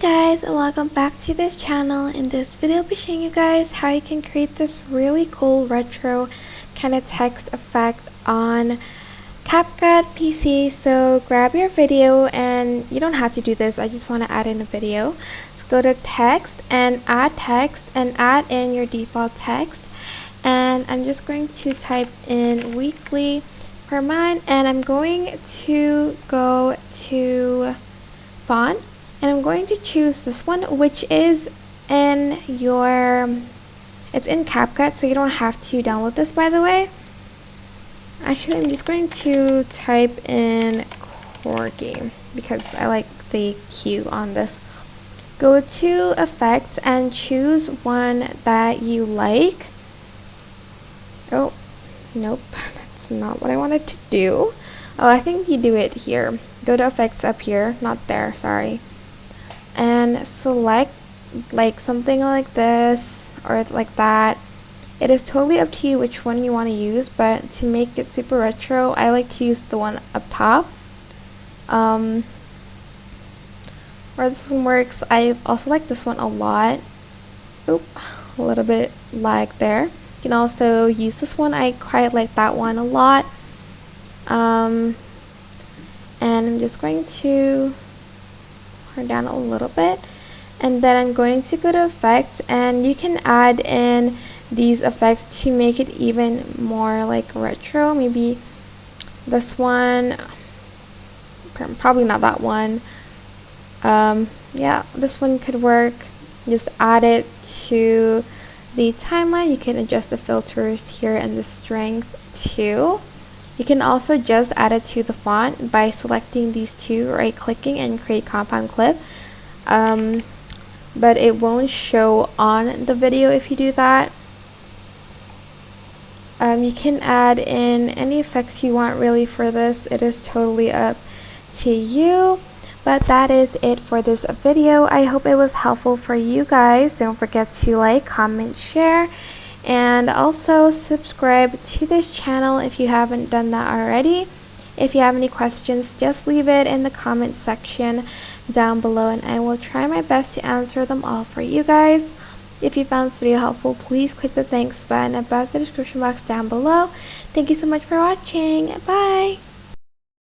Guys, and welcome back to this channel. In this video I'll be showing you guys how you can create this really cool retro kind of text effect on CapCut PC. So grab your video, and you don't have to do this, I just want to add in a video. So go to text and add in your default text, and I'm just going to type in weekly for mine, and I'm going to go to font. And I'm going to choose this one, which is in it's in CapCut, so you don't have to download this, by the way. Actually, I'm just going to type in corgi because I like the Q on this. Go to effects and choose one that you like. Oh, nope, that's not what I wanted to do. Oh, I think you do it here. Go to effects up here, not there, sorry. And select like something like this or like that. It is totally up to you which one you want to use, but to make it super retro, I like to use the one up top. Or this one works. I also like this one a lot. Oop, a little bit lag there. You can also use this one. I quite like that one a lot. And I'm just going to her down a little bit, and then I'm going to go to effects, and you can add in these effects to make it even more like retro. Maybe this one, probably not that one. Yeah, this one could work. Just add it to the timeline. You can adjust the filters here and the strength too. You can also just add it to the font by selecting these two, right clicking, and create compound clip. But it won't show on the video if you do that. You can add in any effects you want really for this. It is totally up to you. But that is it for this video. I hope it was helpful for you guys. Don't forget to like, comment, share, and also subscribe to this channel if you haven't done that already. If you have any questions, just leave it in the comment section down below, and I will try my best to answer them all for you guys. If you found this video helpful, please click the thanks button above the description box down below. Thank you so much for watching. Bye!